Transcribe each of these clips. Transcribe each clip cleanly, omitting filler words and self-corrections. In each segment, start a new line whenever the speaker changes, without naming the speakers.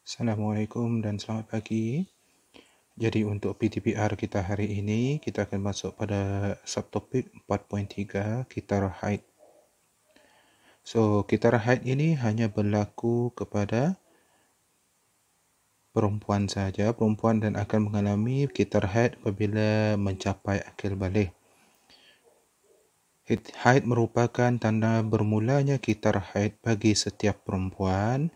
Assalamualaikum dan selamat pagi. Jadi untuk PTPR kita hari ini, kita akan masuk pada subtopik 4.3, kitar haid. So, kitar haid ini hanya berlaku kepada perempuan saja, perempuan dan akan mengalami kitar haid apabila mencapai akil baligh. Haid merupakan tanda bermulanya kitar haid bagi setiap perempuan.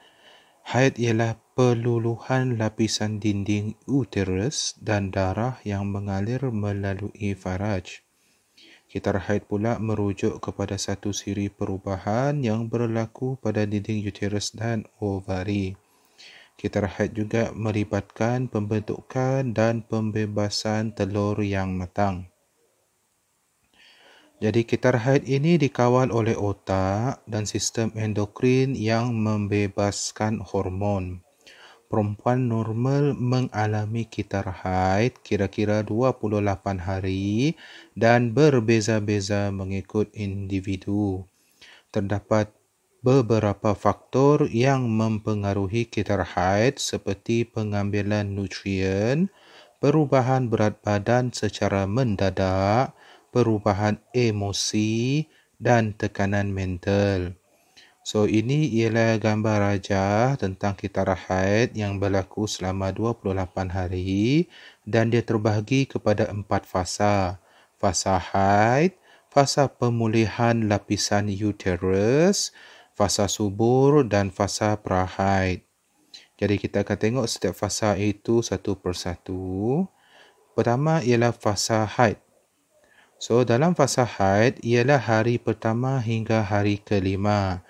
Haid ialah peluluhan lapisan dinding uterus dan darah yang mengalir melalui faraj. Kitar haid pula merujuk kepada satu siri perubahan yang berlaku pada dinding uterus dan ovari. Kitar haid juga melibatkan pembentukan dan pembebasan telur yang matang. Jadi kitar haid ini dikawal oleh otak dan sistem endokrin yang membebaskan hormon. Perempuan normal mengalami kitar haid kira-kira 28 hari dan berbeza-beza mengikut individu. Terdapat beberapa faktor yang mempengaruhi kitar haid seperti pengambilan nutrien, perubahan berat badan secara mendadak, perubahan emosi dan tekanan mental. So, ini ialah gambar rajah tentang kitar haid yang berlaku selama 28 hari dan dia terbahagi kepada 4 fasa. Fasa haid, fasa pemulihan lapisan uterus, fasa subur dan fasa prahaid. Jadi kita akan tengok setiap fasa itu satu persatu. Pertama ialah fasa haid. So, dalam fasa haid ialah hari pertama hingga hari kelima,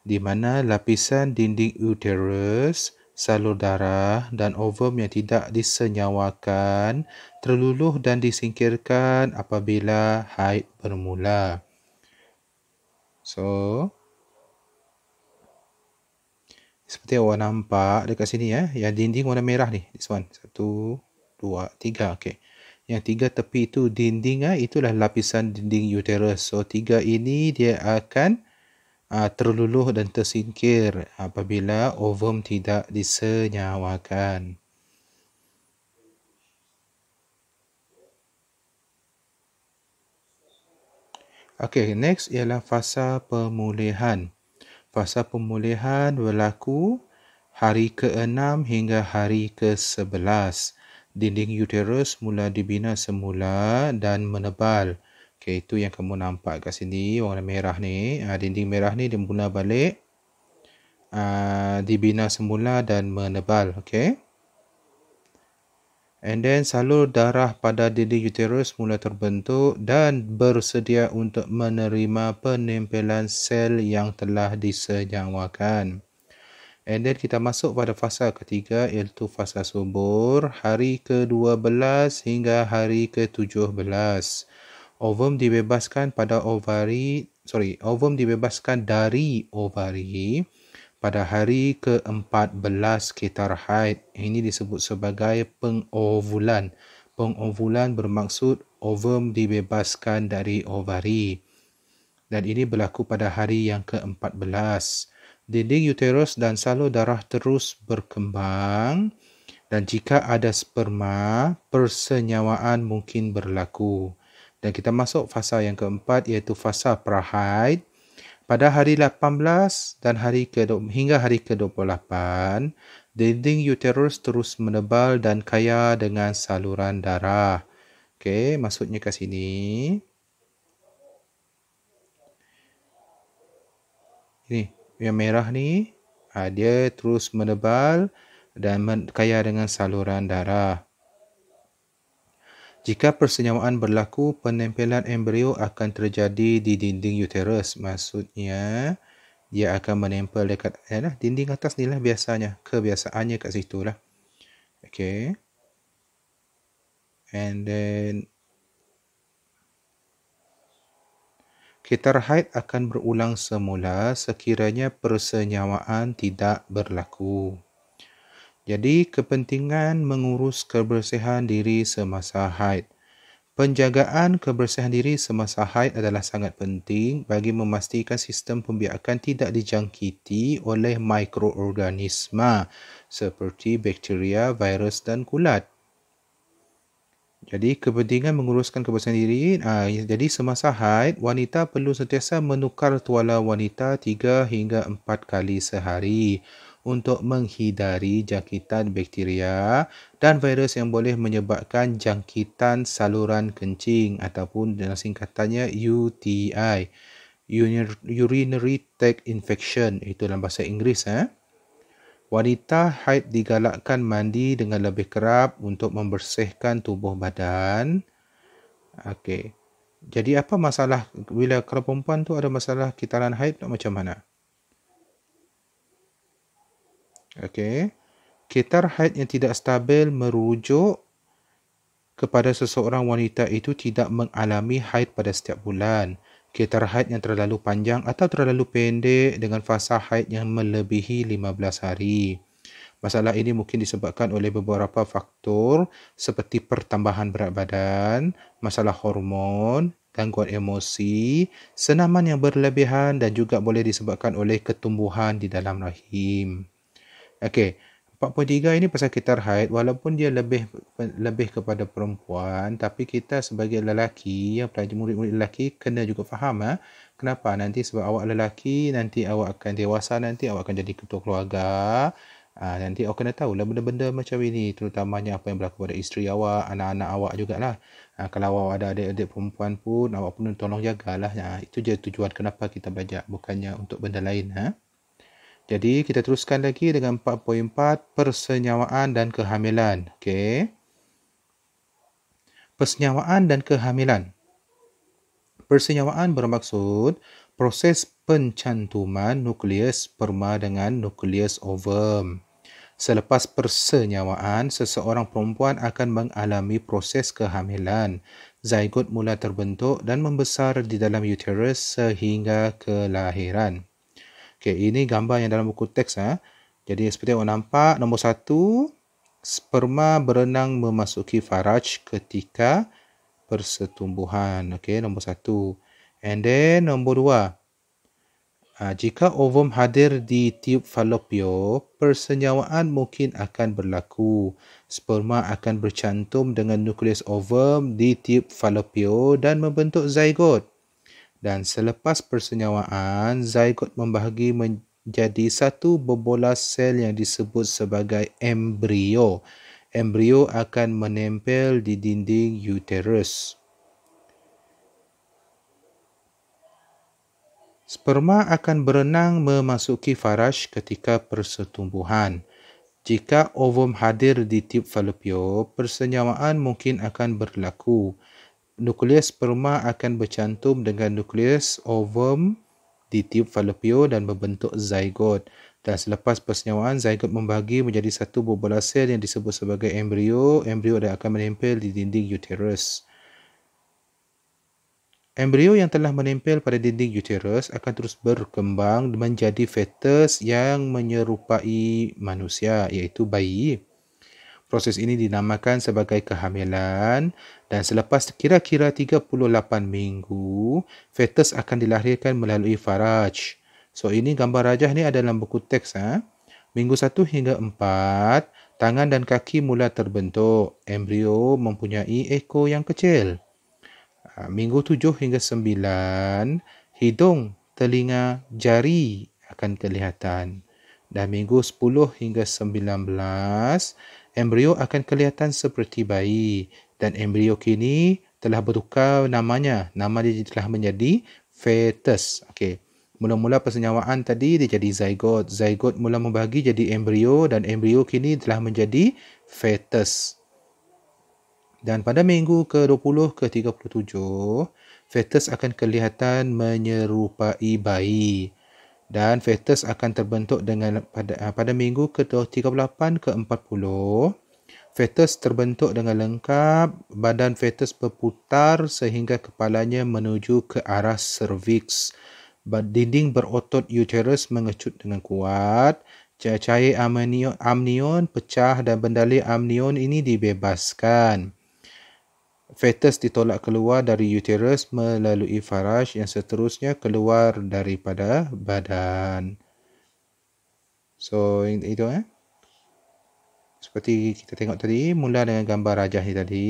di mana lapisan dinding uterus, salur darah dan ovum yang tidak disenyawakan terluluh dan disingkirkan apabila haid bermula. So, seperti awak nampak dekat sini yang dinding warna merah ni. This one. 1, 2, 3. Okay. Yang 3 tepi itu dinding itulah lapisan dinding uterus. So 3 ini dia akan terluluh dan tersingkir apabila ovum tidak disenyawakan. Okay, next ialah fasa pemulihan. Fasa pemulihan berlaku hari ke-6 hingga hari ke-11. Dinding uterus mula dibina semula dan menebal. Okay, itu yang kamu nampak kat sini, warna merah ni. Dinding merah ni dia mula balik, dibina semula dan menebal. Okay. And then salur darah pada dinding uterus mula terbentuk dan bersedia untuk menerima penempelan sel yang telah disenyawakan. And then kita masuk pada fasa ketiga iaitu fasa subur, hari ke-12 hingga hari ke-17. Ovum dibebaskan dari ovari pada hari ke-14 kitar haid. Ini disebut sebagai pengovulan. Pengovulan bermaksud ovum dibebaskan dari ovari. Dan ini berlaku pada hari yang ke-14. Dinding uterus dan salur darah terus berkembang dan jika ada sperma, persenyawaan mungkin berlaku. Dan kita masuk fasa yang keempat iaitu fasa prahaid. Pada hari 18 dan hingga hari ke-28, dinding uterus terus menebal dan kaya dengan saluran darah. Okey, maksudnya kat sini. Ini yang merah ni, dia terus menebal dan kaya dengan saluran darah. Jika persenyawaan berlaku, penempelan embrio akan terjadi di dinding uterus. Maksudnya, dia akan menempel dekat dinding atas ni lah biasanya. Kebiasaannya kat situ lah. Okay. And then, kitar haid akan berulang semula sekiranya persenyawaan tidak berlaku. Jadi, kepentingan mengurus kebersihan diri semasa haid. Penjagaan kebersihan diri semasa haid adalah sangat penting bagi memastikan sistem pembiakan tidak dijangkiti oleh mikroorganisma seperti bakteria, virus dan kulat. Jadi kepentingan menguruskan kebersihan diri, jadi semasa haid, wanita perlu sentiasa menukar tuala wanita 3 hingga 4 kali sehari untuk menghindari jangkitan bakteria dan virus yang boleh menyebabkan jangkitan saluran kencing ataupun dalam singkatannya UTI, Urinary Tract Infection, itu dalam bahasa Inggeris. Wanita haid digalakkan mandi dengan lebih kerap untuk membersihkan tubuh badan. Okey. Jadi apa masalah kalau perempuan tu ada masalah kitaran haid macam mana? Okey. Kitar haid yang tidak stabil merujuk kepada seseorang wanita itu tidak mengalami haid pada setiap bulan. Kitar haid yang terlalu panjang atau terlalu pendek dengan fasa haid yang melebihi 15 hari. Masalah ini mungkin disebabkan oleh beberapa faktor seperti pertambahan berat badan, masalah hormon, gangguan emosi, senaman yang berlebihan dan juga boleh disebabkan oleh ketumbuhan di dalam rahim. Okey, 4.3 ini pasal kitar haid, walaupun dia lebih kepada perempuan, tapi kita sebagai lelaki, yang pelajar murid-murid lelaki kena juga faham. Kenapa? Nanti sebab awak lelaki, nanti awak akan dewasa, nanti awak akan jadi ketua keluarga. Nanti awak kena tahulah benda-benda macam ini, terutamanya apa yang berlaku pada isteri awak, anak-anak awak jugalah. Kalau awak ada adik-adik perempuan pun, awak pun tolong jagalah. Itu je tujuan kenapa kita belajar, bukannya untuk benda lain. Jadi kita teruskan lagi dengan 4.4, persenyawaan dan kehamilan. Okey. Persenyawaan dan kehamilan. Persenyawaan bermaksud proses pencantuman nukleus sperma dengan nukleus ovum. Selepas persenyawaan, seseorang perempuan akan mengalami proses kehamilan. Zygot mula terbentuk dan membesar di dalam uterus sehingga kelahiran. Okey, ini gambar yang dalam buku teks. Jadi seperti awak nampak, nombor 1, sperma berenang memasuki faraj ketika persetumbuhan. Okey, nombor 1. And then nombor 2, jika ovum hadir di tiub falopio, persenyawaan mungkin akan berlaku. Sperma akan bercantum dengan nukleus ovum di tiub falopio dan membentuk zygot. Dan selepas persenyawaan, zygot membahagi menjadi satu bobolas sel yang disebut sebagai embrio. Embrio akan menempel di dinding uterus. Sperma akan berenang memasuki faraj ketika persetumbuhan. Jika ovum hadir di tiub falopio, persenyawaan mungkin akan berlaku. Nukleus sperma akan bercantum dengan nukleus ovum di tiub falopio dan membentuk zygot. Dan selepas persenyawaan, zygot membahagi menjadi satu bobolas sel yang disebut sebagai embrio. Embrio akan menempel di dinding uterus. Embrio yang telah menempel pada dinding uterus akan terus berkembang menjadi fetus yang menyerupai manusia, iaitu bayi. Proses ini dinamakan sebagai kehamilan dan selepas kira-kira 38 minggu, fetus akan dilahirkan melalui faraj. So ini gambar rajah ni ada dalam buku teks. Minggu 1 hingga 4, tangan dan kaki mula terbentuk. Embrio mempunyai ekor yang kecil. Minggu 7 hingga 9, hidung, telinga, jari akan kelihatan. Dan minggu 10 hingga 19, embrio akan kelihatan seperti bayi dan embrio kini telah bertukar namanya. Nama dia telah menjadi fetus. Okey. Mula-mula persenyawaan tadi dia jadi zygot. Zygot mula membahagi jadi embrio dan embrio kini telah menjadi fetus. Dan pada minggu ke-20 ke 37, fetus akan kelihatan menyerupai bayi. Dan fetus akan terbentuk dengan pada minggu ke-38 ke 40. Fetus terbentuk dengan lengkap, badan fetus berputar sehingga kepalanya menuju ke arah cervix. Dinding berotot uterus mengecut dengan kuat. Cair amnion pecah dan bendali amnion ini dibebaskan. Fetus ditolak keluar dari uterus melalui faraj yang seterusnya keluar daripada badan. So, itu seperti kita tengok tadi, mula dengan gambar rajah ni tadi.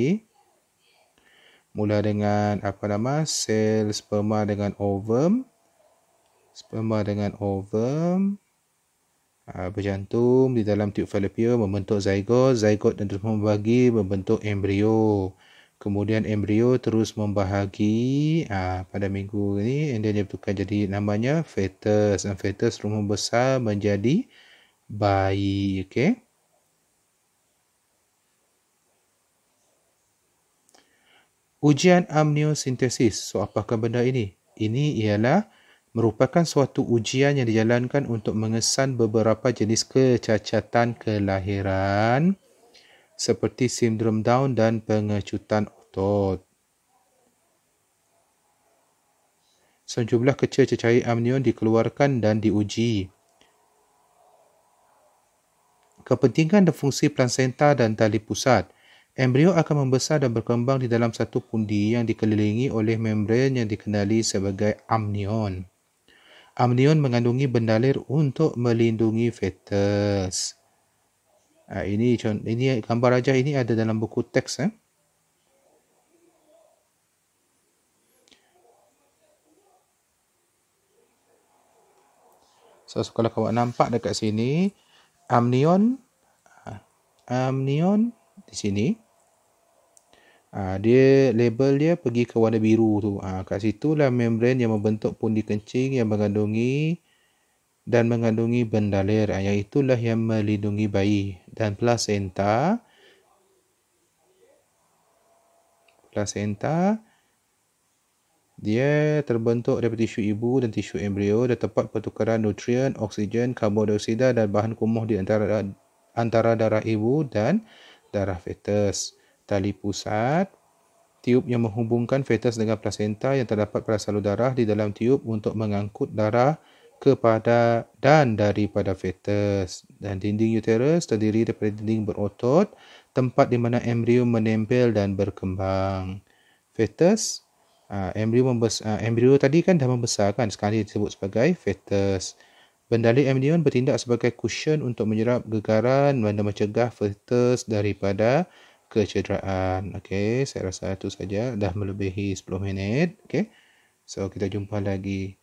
Mula dengan sel sperma dengan ovum. Sperma dengan ovum berjantung di dalam tiub fallopian membentuk zygot. Zygot terus membagi membentuk embrio. Kemudian embrio terus membahagi pada minggu ini, and then dia tukar jadi namanya fetus. Dan fetus terus membesar menjadi bayi. Okey. Ujian amniosintesis. So, apakah benda ini? Ini ialah merupakan suatu ujian yang dijalankan untuk mengesan beberapa jenis kecacatan kelahiran seperti sindrom Down dan pengecutan otot. Sejumlah kecil cecair amnion dikeluarkan dan diuji. Kepentingan dan fungsi plasenta dan tali pusat. Embrio akan membesar dan berkembang di dalam satu pundi yang dikelilingi oleh membran yang dikenali sebagai amnion. Amnion mengandungi bendalir untuk melindungi fetus. Ini gambar rajah ini ada dalam buku teks. So, kalau kawan nampak dekat sini, amnion di sini. Dia label dia pergi ke warna biru tu. Kat situlah membran yang membentuk pundi kencing yang mengandungi bendalir. Yang itulah yang melindungi bayi. Dan plasenta dia terbentuk daripada tisu ibu dan tisu embrio dan tempat pertukaran nutrien, oksigen, karbon dioksida dan bahan kumuh di antara darah ibu dan darah fetus. Tali pusat, tiub yang menghubungkan fetus dengan plasenta yang terdapat pada salur darah di dalam tiub untuk mengangkut darah kepada dan daripada fetus. Dan dinding uterus terdiri daripada dinding berotot, tempat di mana embrio menempel dan berkembang. Fetus, embrio tadi kan dah membesar kan, sekali disebut sebagai fetus. Bendalir amnion bertindak sebagai cushion untuk menyerap gegaran dan mencegah fetus daripada kecederaan. Okey, saya rasa itu saja. Dah melebihi 10 minit. Okey. So, kita jumpa lagi